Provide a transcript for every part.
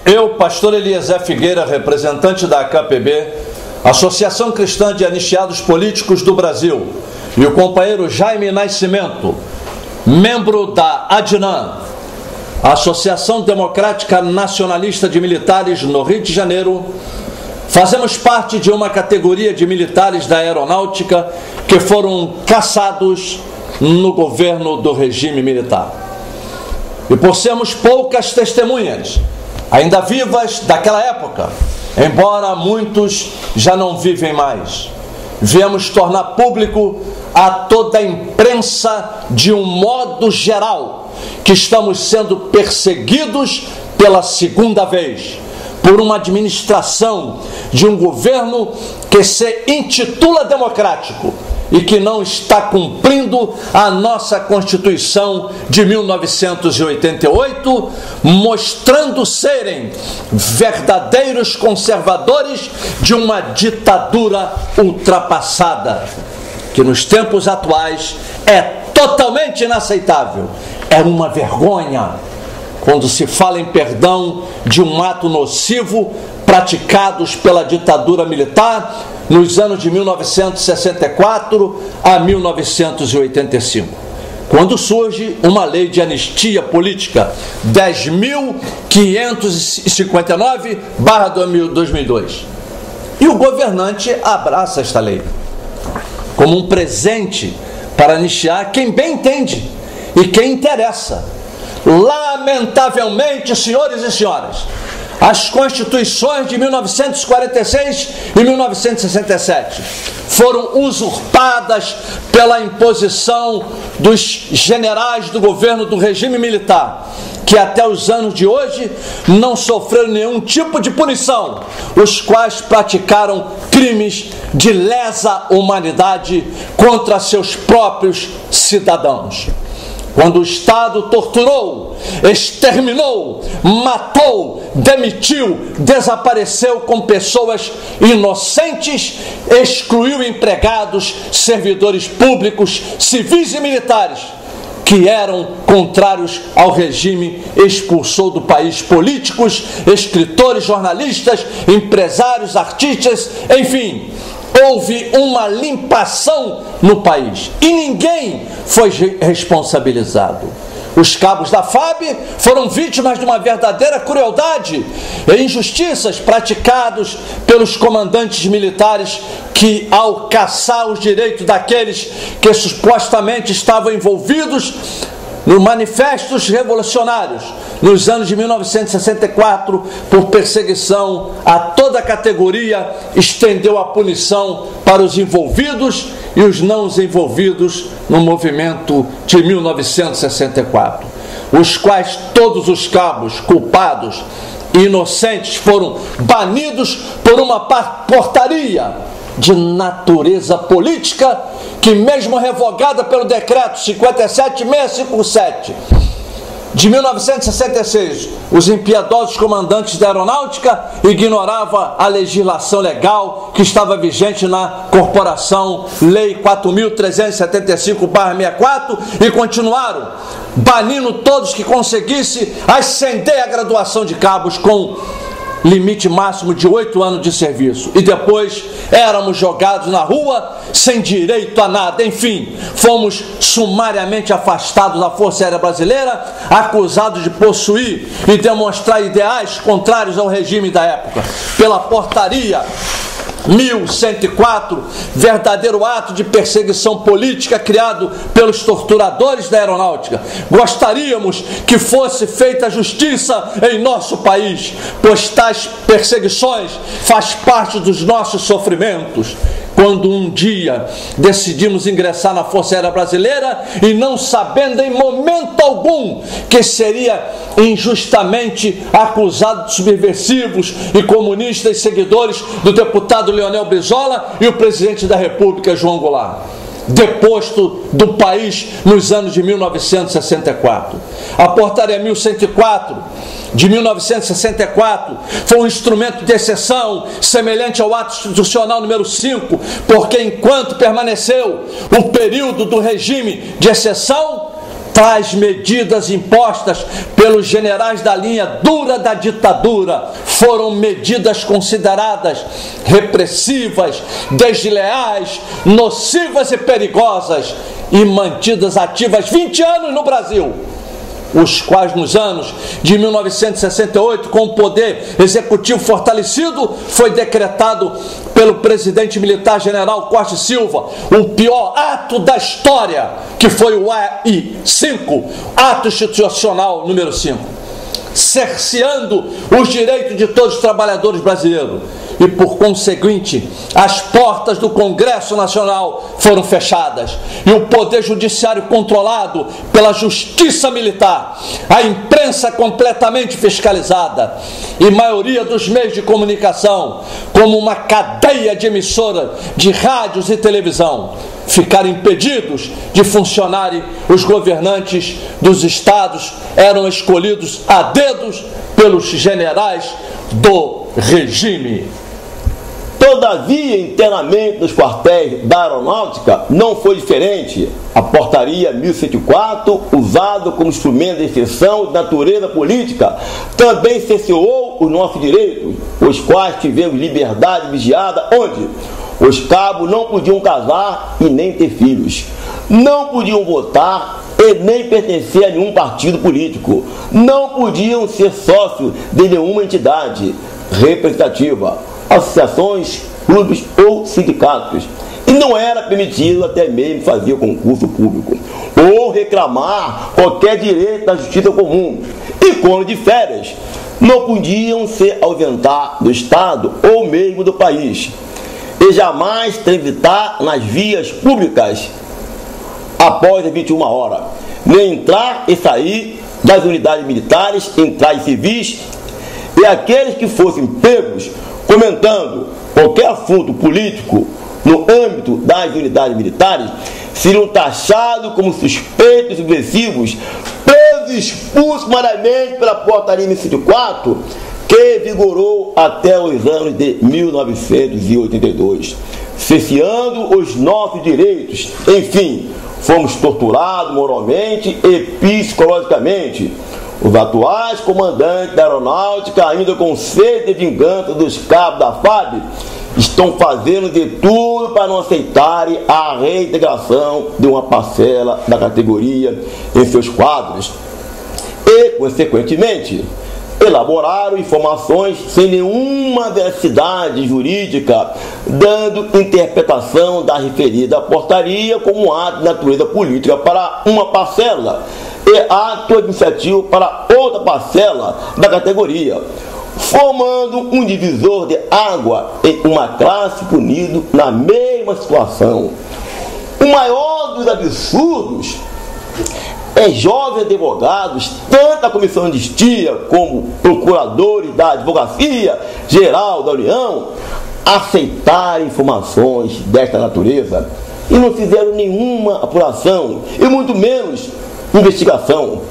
Eu, pastor Eliezer Figueira, representante da AKPB, Associação Cristã de Anistiados Políticos do Brasil, e o companheiro Jaime Nascimento, membro da ADNAM, Associação Democrática Nacionalista de Militares no Rio de Janeiro, fazemos parte de uma categoria de militares da aeronáutica que foram caçados no governo do regime militar. E por sermos poucas testemunhas, ainda vivas daquela época, embora muitos já não vivem mais, viemos tornar público a toda a imprensa de um modo geral que estamos sendo perseguidos pela segunda vez por uma administração de um governo que se intitula democrático e que não está cumprindo a nossa Constituição de 1988, mostrando serem verdadeiros conservadores de uma ditadura ultrapassada, que nos tempos atuais é totalmente inaceitável. É uma vergonha quando se fala em perdão de um ato nocivo praticados pela ditadura militar nos anos de 1964 a 1985, quando surge uma lei de anistia política 10.559/2002. E o governante abraça esta lei como um presente para anistiar quem bem entende e quem interessa. Lamentavelmente, senhores e senhoras, as constituições de 1946 e 1967 foram usurpadas pela imposição dos generais do governo do regime militar, que até os anos de hoje não sofreram nenhum tipo de punição, os quais praticaram crimes de lesa humanidade contra seus próprios cidadãos. Quando o Estado torturou, exterminou, matou, demitiu, desapareceu com pessoas inocentes, excluiu empregados, servidores públicos, civis e militares, que eram contrários ao regime, expulsou do país políticos, escritores, jornalistas, empresários, artistas, enfim. Houve uma limpação no país e ninguém foi responsabilizado. Os cabos da FAB foram vítimas de uma verdadeira crueldade e injustiças praticados pelos comandantes militares que, ao caçar os direitos daqueles que supostamente estavam envolvidos nos manifestos revolucionários nos anos de 1964, por perseguição a toda a categoria, estendeu a punição para os envolvidos e os não envolvidos no movimento de 1964, os quais todos os cabos culpados e inocentes foram banidos por uma portaria de natureza política que, mesmo revogada pelo decreto 57657 de 1966, os impiedosos comandantes da aeronáutica ignoravam a legislação legal que estava vigente na corporação Lei 4.375/64 e continuaram banindo todos que conseguissem ascender a graduação de cabos com limite máximo de 8 anos de serviço, e depois éramos jogados na rua sem direito a nada. Enfim, fomos sumariamente afastados da Força Aérea Brasileira, acusados de possuir e demonstrar ideais contrários ao regime da época, pela portaria 1104, verdadeiro ato de perseguição política criado pelos torturadores da aeronáutica. Gostaríamos que fosse feita justiça em nosso país, pois tais perseguições faz parte dos nossos sofrimentos. Quando um dia decidimos ingressar na Força Aérea Brasileira e não sabendo em momento algum que seria injustamente acusado de subversivos e comunistas e seguidores do deputado Leonel Brizola e o presidente da República, João Goulart, deposto do país nos anos de 1964. A portaria 1104 de 1964 foi um instrumento de exceção semelhante ao ato institucional número 5, porque enquanto permaneceu o período do regime de exceção, Tais medidas impostas pelos generais da linha dura da ditadura foram medidas consideradas repressivas, desleais, nocivas e perigosas e mantidas ativas 20 anos no Brasil, os quais nos anos de 1968, com o poder executivo fortalecido, foi decretado pelo presidente militar general Costa e Silva o pior ato da história, que foi o AI-5, Ato Institucional número 5, cerceando os direitos de todos os trabalhadores brasileiros. E, por conseguinte, as portas do Congresso Nacional foram fechadas e o Poder Judiciário controlado pela Justiça Militar, a imprensa completamente fiscalizada e maioria dos meios de comunicação, como uma cadeia de emissoras de rádios e televisão, ficaram impedidos de funcionarem. Os governantes dos estados eram escolhidos a dedos pelos generais do regime. Todavia, internamente nos quartéis da Aeronáutica, não foi diferente. A portaria 1104, usada como instrumento de exceção de natureza política, também cerceou os nossos direitos, os quais tivemos liberdade vigiada, onde os cabos não podiam casar e nem ter filhos, não podiam votar e nem pertencer a nenhum partido político, não podiam ser sócios de nenhuma entidade representativa, associações, clubes ou sindicatos. E não era permitido até mesmo fazer concurso público ou reclamar qualquer direito da justiça comum. E quando de férias, não podiam se ausentar do Estado ou mesmo do país. E jamais transitar nas vias públicas após as 21 horas, nem entrar e sair das unidades militares, entrar em civis, e aqueles que fossem pegos comentando qualquer assunto político no âmbito das unidades militares seriam taxados como suspeitos e subversivos, presos e expulsos sumariamente pela portaria 1104, que vigorou até os anos de 1982, cerceando os nossos direitos. Enfim, fomos torturados moralmente e psicologicamente. Os atuais comandantes da Aeronáutica, ainda com sede de vingança dos cabos da FAB, estão fazendo de tudo para não aceitarem a reintegração de uma parcela da categoria em seus quadros e, consequentemente, elaboraram informações sem nenhuma veracidade jurídica, dando interpretação da referida portaria como um ato de natureza política para uma parcela e ato administrativo para outra parcela da categoria, formando um divisor de água em uma classe punido na mesma situação. O maior dos absurdos é jovens advogados, tanto da Comissão de Anistia como procuradores da Advocacia Geral da União, aceitarem informações desta natureza e não fizeram nenhuma apuração e muito menos investigação,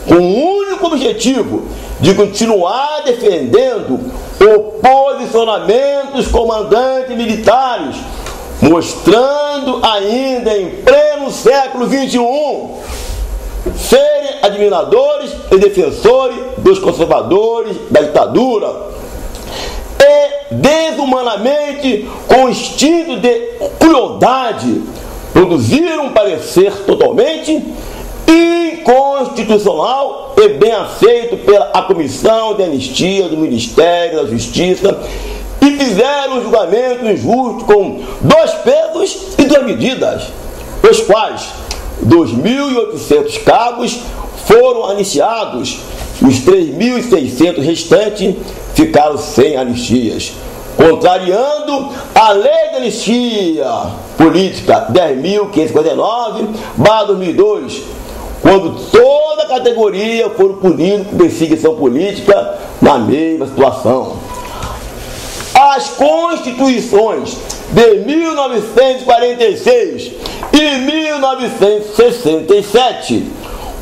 com o único objetivo de continuar defendendo o posicionamento dos comandantes militares, mostrando ainda em pleno século XXI serem admiradores e defensores dos conservadores da ditadura e desumanamente, com instinto de crueldade, produziram um parecer totalmente inconstitucional e bem aceito pela Comissão de Anistia do Ministério da Justiça e fizeram um julgamento injusto com 2 pesos e 2 medidas, os quais 2.800 cabos foram anistiados, os 3.600 restantes ficaram sem anistias, contrariando a Lei de Anistia Política 10.559/2002, quando toda a categoria foram punidos por perseguição política na mesma situação. As constituições de 1946 e 1967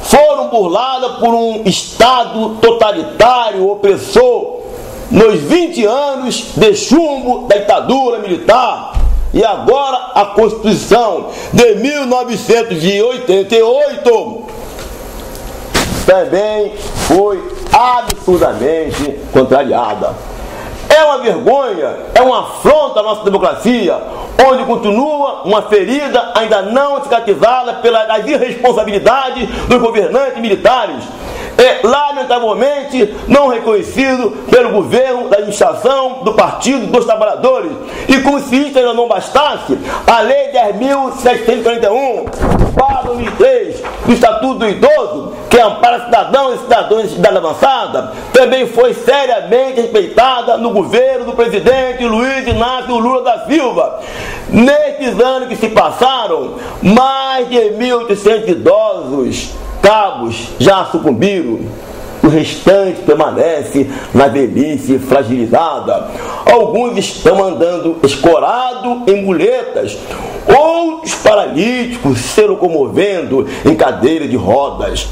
foram burladas por um Estado totalitário opressor nos 20 anos de chumbo da ditadura militar. E agora a Constituição de 1988 também foi absurdamente contrariada. É uma vergonha, é uma afronta à nossa democracia, onde continua uma ferida ainda não cicatrizada pelas irresponsabilidades dos governantes militares, lamentavelmente não reconhecido pelo governo da administração do Partido dos Trabalhadores. E como se isso ainda não bastasse, a Lei 10.741/2003 do Estatuto do Idoso, que ampara cidadãos e cidadãs de idade avançada, também foi seriamente respeitada no governo do presidente Luiz Inácio Lula da Silva. Nestes anos que se passaram, mais de 1.800 idosos cabos já sucumbiram. O restante permanece na velhice fragilizada. Alguns estão andando escorado em muletas, outros paralíticos se locomovendo em cadeira de rodas.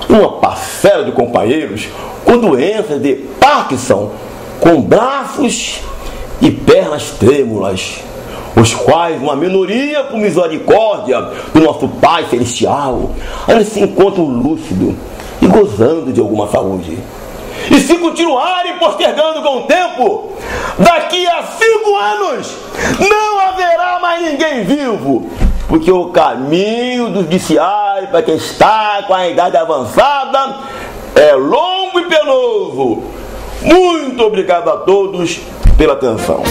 Uma parcela de companheiros com doenças de Parkinson, com braços e pernas trêmulas, os quais uma minoria, por misericórdia do nosso Pai Celestial, ainda se encontram lúcido e gozando de alguma saúde. E se continuarem postergando com o tempo, daqui a 5 anos não haverá mais ninguém vivo, porque o caminho do judiciário para quem está com a idade avançada é longo e penoso. Muito obrigado a todos pela atenção.